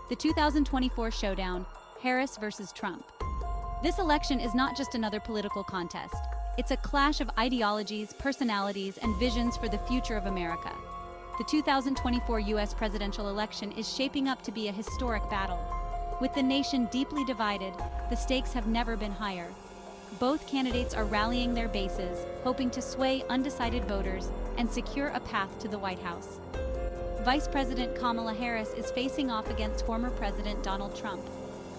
The 2024 showdown, Harris versus Trump. This election is not just another political contest. It's a clash of ideologies, personalities, and visions for the future of America. The 2024 U.S. presidential election is shaping up to be a historic battle. With the nation deeply divided, the stakes have never been higher. Both candidates are rallying their bases, hoping to sway undecided voters and secure a path to the White House. Vice President Kamala Harris is facing off against former President Donald Trump.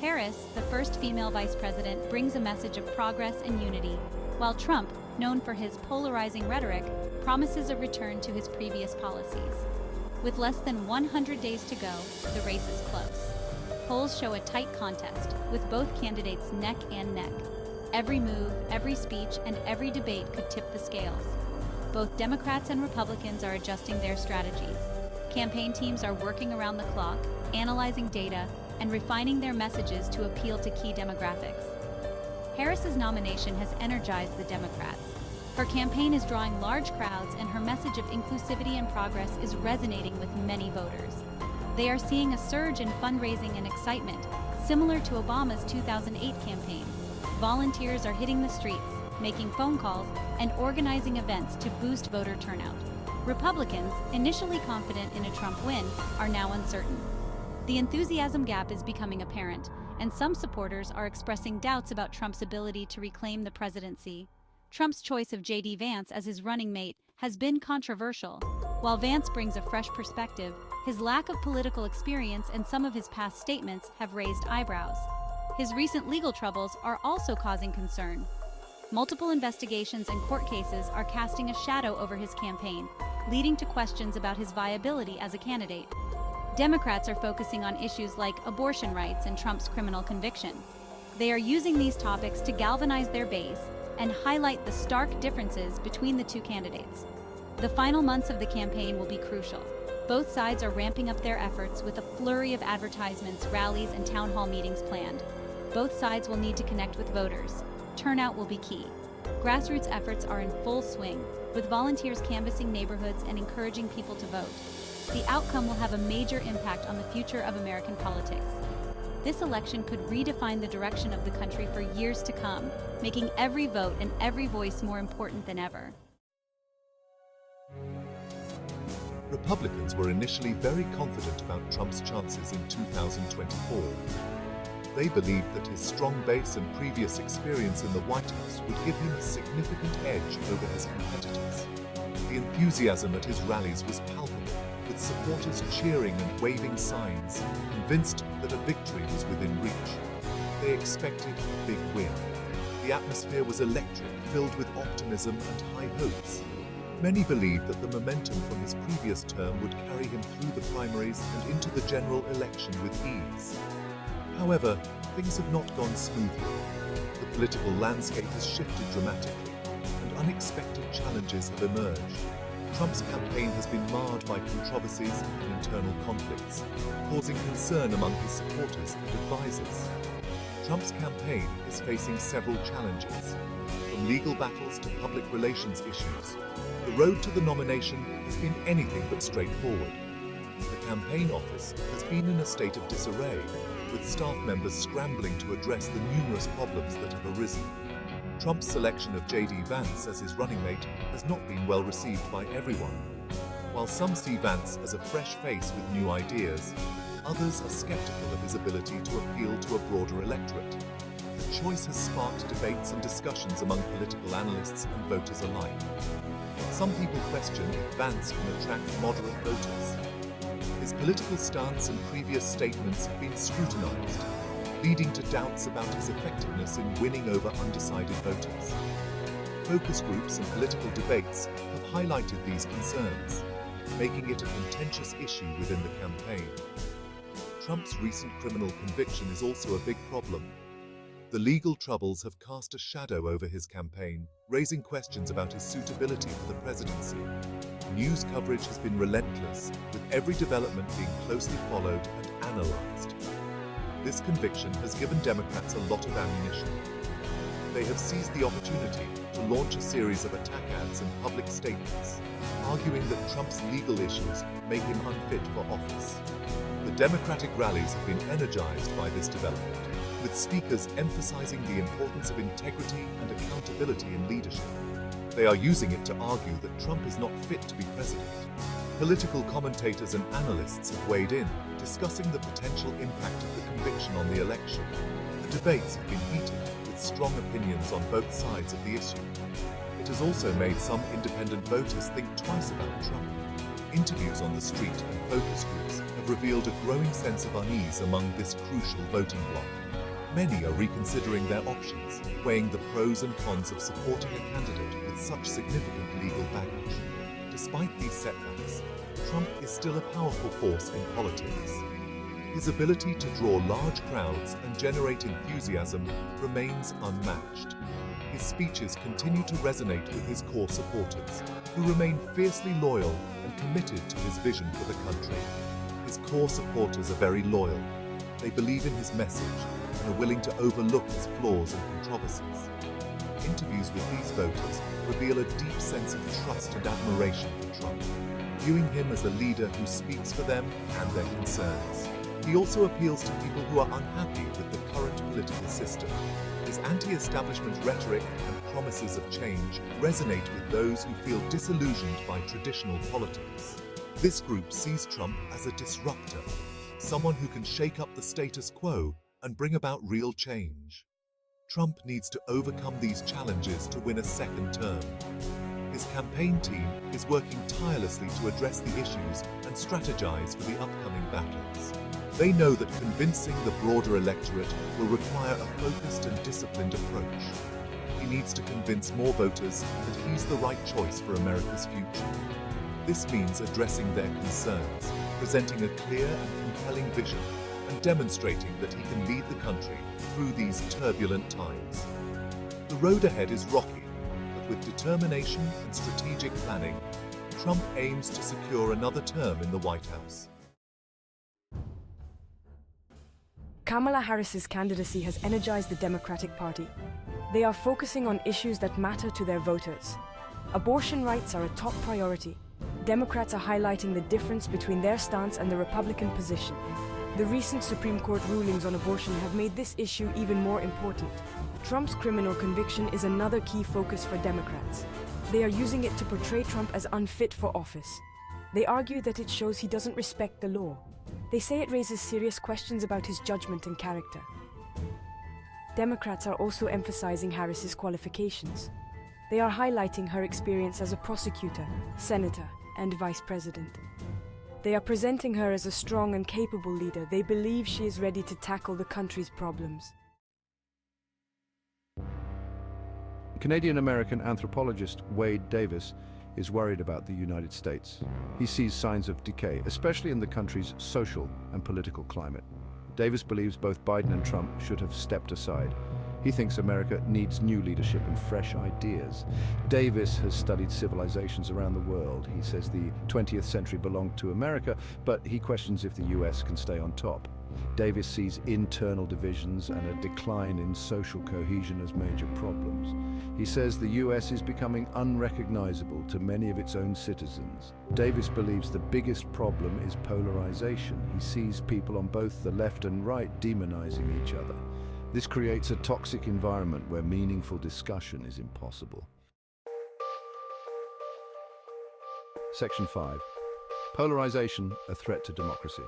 Harris, the first female vice president, brings a message of progress and unity, while Trump, known for his polarizing rhetoric, promises a return to his previous policies. With less than 100 days to go, the race is close. Polls show a tight contest, with both candidates neck and neck. Every move, every speech, and every debate could tip the scales. Both Democrats and Republicans are adjusting their strategies. Campaign teams are working around the clock, analyzing data, and refining their messages to appeal to key demographics. Harris's nomination has energized the Democrats. Her campaign is drawing large crowds, and her message of inclusivity and progress is resonating with many voters. They are seeing a surge in fundraising and excitement, similar to Obama's 2008 campaign. Volunteers are hitting the streets, making phone calls, and organizing events to boost voter turnout. Republicans, initially confident in a Trump win, are now uncertain. The enthusiasm gap is becoming apparent, and some supporters are expressing doubts about Trump's ability to reclaim the presidency. Trump's choice of J.D. Vance as his running mate has been controversial. While Vance brings a fresh perspective, his lack of political experience and some of his past statements have raised eyebrows. His recent legal troubles are also causing concern. Multiple investigations and court cases are casting a shadow over his campaign, leading to questions about his viability as a candidate. Democrats are focusing on issues like abortion rights and Trump's criminal conviction. They are using these topics to galvanize their base and highlight the stark differences between the two candidates. The final months of the campaign will be crucial. Both sides are ramping up their efforts with a flurry of advertisements, rallies, and town hall meetings planned. Both sides will need to connect with voters. Turnout will be key. Grassroots efforts are in full swing, with volunteers canvassing neighborhoods and encouraging people to vote. The outcome will have a major impact on the future of American politics. This election could redefine the direction of the country for years to come, making every vote and every voice more important than ever. Republicans were initially very confident about Trump's chances in 2024. They believed that his strong base and previous experience in the White House would give him a significant edge over his competitors. The enthusiasm at his rallies was palpable, with supporters cheering and waving signs, convinced that a victory was within reach. They expected a big win. The atmosphere was electric, filled with optimism and high hopes. Many believed that the momentum from his previous term would carry him through the primaries and into the general election with ease. However, things have not gone smoothly. The political landscape has shifted dramatically, and unexpected challenges have emerged. Trump's campaign has been marred by controversies and internal conflicts, causing concern among his supporters and advisors. Trump's campaign is facing several challenges, from legal battles to public relations issues. The road to the nomination has been anything but straightforward. The campaign office has been in a state of disarray, with staff members scrambling to address the numerous problems that have arisen. Trump's selection of J.D. Vance as his running mate has not been well received by everyone. While some see Vance as a fresh face with new ideas, others are skeptical of his ability to appeal to a broader electorate. The choice has sparked debates and discussions among political analysts and voters alike. Some people question if Vance can attract moderate voters. His political stance and previous statements have been scrutinized, leading to doubts about his effectiveness in winning over undecided voters. Focus groups and political debates have highlighted these concerns, making it a contentious issue within the campaign. Trump's recent criminal conviction is also a big problem. The legal troubles have cast a shadow over his campaign, raising questions about his suitability for the presidency. News coverage has been relentless, with every development being closely followed and analyzed. This conviction has given Democrats a lot of ammunition. They have seized the opportunity to launch a series of attack ads and public statements, arguing that Trump's legal issues make him unfit for office. The Democratic rallies have been energized by this development, with speakers emphasizing the importance of integrity and accountability in leadership. They are using it to argue that Trump is not fit to be president. Political commentators and analysts have weighed in, discussing the potential impact of the conviction on the election. The debates have been heated, with strong opinions on both sides of the issue. It has also made some independent voters think twice about Trump. Interviews on the street and focus groups have revealed a growing sense of unease among this crucial voting bloc. Many are reconsidering their options, weighing the pros and cons of supporting a candidate with such significant legal baggage. Despite these setbacks, Trump is still a powerful force in politics. His ability to draw large crowds and generate enthusiasm remains unmatched. His speeches continue to resonate with his core supporters, who remain fiercely loyal and committed to his vision for the country. His core supporters are very loyal. They believe in his message and are willing to overlook his flaws and controversies. Interviews with these voters reveal a deep sense of trust and admiration for Trump, viewing him as a leader who speaks for them and their concerns. He also appeals to people who are unhappy with the current political system. His anti-establishment rhetoric and promises of change resonate with those who feel disillusioned by traditional politics. This group sees Trump as a disruptor, someone who can shake up the status quo and bring about real change. Trump needs to overcome these challenges to win a second term. His campaign team is working tirelessly to address the issues and strategize for the upcoming battles. They know that convincing the broader electorate will require a focused and disciplined approach. He needs to convince more voters that he's the right choice for America's future. This means addressing their concerns, presenting a clear and compelling vision, and demonstrating that he can lead the country through these turbulent times. The road ahead is rocky, but with determination and strategic planning, Trump aims to secure another term in the White House. Kamala Harris's candidacy has energized the Democratic Party. They are focusing on issues that matter to their voters. Abortion rights are a top priority. Democrats are highlighting the difference between their stance and the Republican position. The recent Supreme Court rulings on abortion have made this issue even more important. Trump's criminal conviction is another key focus for Democrats. They are using it to portray Trump as unfit for office. They argue that it shows he doesn't respect the law. They say it raises serious questions about his judgment and character. Democrats are also emphasizing Harris's qualifications. They are highlighting her experience as a prosecutor, senator, and vice president. They are presenting her as a strong and capable leader. They believe she is ready to tackle the country's problems. Canadian-American anthropologist Wade Davis is worried about the United States. He sees signs of decay, especially in the country's social and political climate. Davis believes both Biden and Trump should have stepped aside. He thinks America needs new leadership and fresh ideas. Davis has studied civilizations around the world. He says the 20th century belonged to America, but he questions if the US can stay on top. Davis sees internal divisions and a decline in social cohesion as major problems. He says the US is becoming unrecognizable to many of its own citizens. Davis believes the biggest problem is polarization. He sees people on both the left and right demonizing each other. This creates a toxic environment where meaningful discussion is impossible. Section 5. Polarization, a threat to democracy.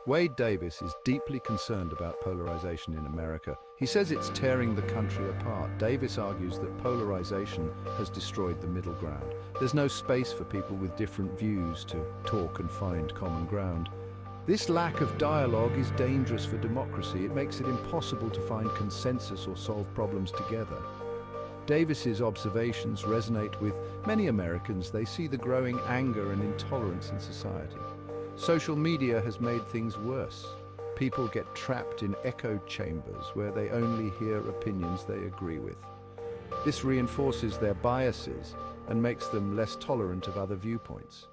Wade Davis is deeply concerned about polarization in America. He says it's tearing the country apart. Davis argues that polarization has destroyed the middle ground. There's no space for people with different views to talk and find common ground. This lack of dialogue is dangerous for democracy. It makes it impossible to find consensus or solve problems together. Davis's observations resonate with many Americans. They see the growing anger and intolerance in society. Social media has made things worse. People get trapped in echo chambers where they only hear opinions they agree with. This reinforces their biases and makes them less tolerant of other viewpoints.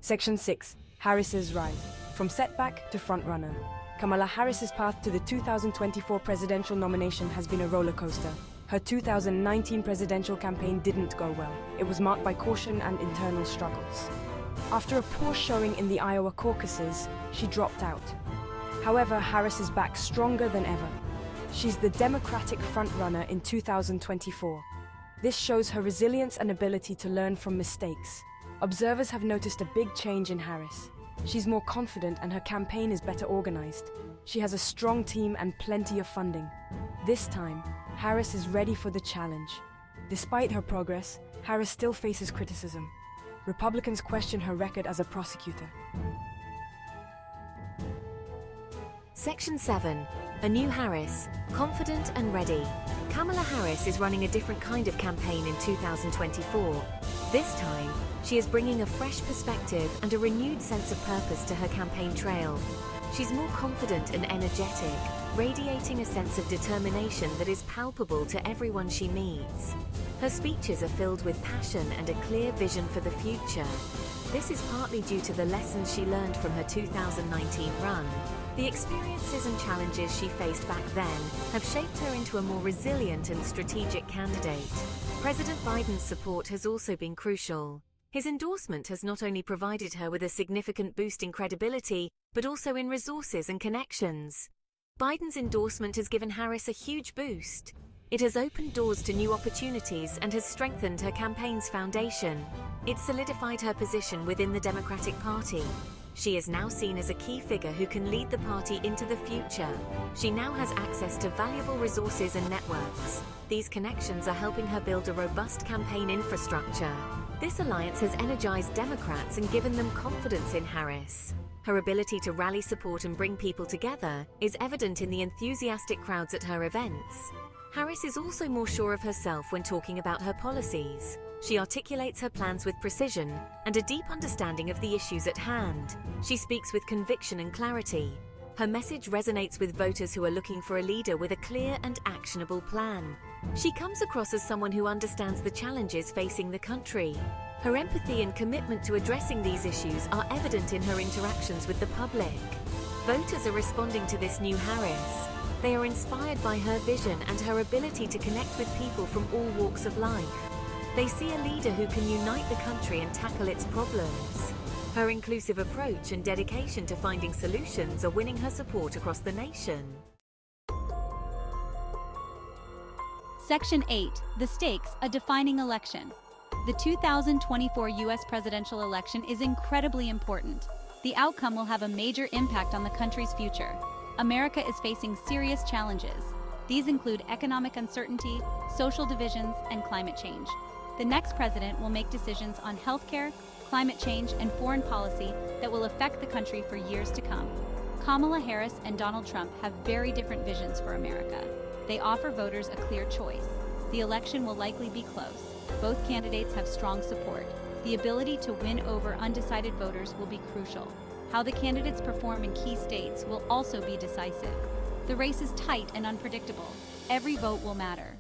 Section 6. Harris's rise. From setback to frontrunner. Kamala Harris's path to the 2024 presidential nomination has been a roller coaster. Her 2019 presidential campaign didn't go well. It was marked by caution and internal struggles. After a poor showing in the Iowa caucuses, she dropped out. However, Harris is back stronger than ever. She's the Democratic frontrunner in 2024. This shows her resilience and ability to learn from mistakes. Observers have noticed a big change in Harris. She's more confident and her campaign is better organized. She has a strong team and plenty of funding. This time, Harris is ready for the challenge. Despite her progress, Harris still faces criticism. Republicans question her record as a prosecutor. Section 7. A new Harris, confident and ready. Kamala Harris is running a different kind of campaign in 2024. This time, she is bringing a fresh perspective and a renewed sense of purpose to her campaign trail. She's more confident and energetic, radiating a sense of determination that is palpable to everyone she meets. Her speeches are filled with passion and a clear vision for the future. This is partly due to the lessons she learned from her 2019 run. The experiences and challenges she faced back then have shaped her into a more resilient and strategic candidate. President Biden's support has also been crucial. His endorsement has not only provided her with a significant boost in credibility, but also in resources and connections. Biden's endorsement has given Harris a huge boost. It has opened doors to new opportunities and has strengthened her campaign's foundation. It solidified her position within the Democratic Party. She is now seen as a key figure who can lead the party into the future. She now has access to valuable resources and networks. These connections are helping her build a robust campaign infrastructure. This alliance has energized Democrats and given them confidence in Harris. Her ability to rally support and bring people together is evident in the enthusiastic crowds at her events. Harris is also more sure of herself when talking about her policies. She articulates her plans with precision and a deep understanding of the issues at hand. She speaks with conviction and clarity. Her message resonates with voters who are looking for a leader with a clear and actionable plan. She comes across as someone who understands the challenges facing the country. Her empathy and commitment to addressing these issues are evident in her interactions with the public. Voters are responding to this new Harris. They are inspired by her vision and her ability to connect with people from all walks of life. They see a leader who can unite the country and tackle its problems. Her inclusive approach and dedication to finding solutions are winning her support across the nation. Section 8. The stakes, a defining election. The 2024 U.S. presidential election is incredibly important. The outcome will have a major impact on the country's future. America is facing serious challenges. These include economic uncertainty, social divisions, and climate change. The next president will make decisions on healthcare, climate change, and foreign policy that will affect the country for years to come. Kamala Harris and Donald Trump have very different visions for America. They offer voters a clear choice. The election will likely be close. Both candidates have strong support. The ability to win over undecided voters will be crucial. How the candidates perform in key states will also be decisive. The race is tight and unpredictable. Every vote will matter.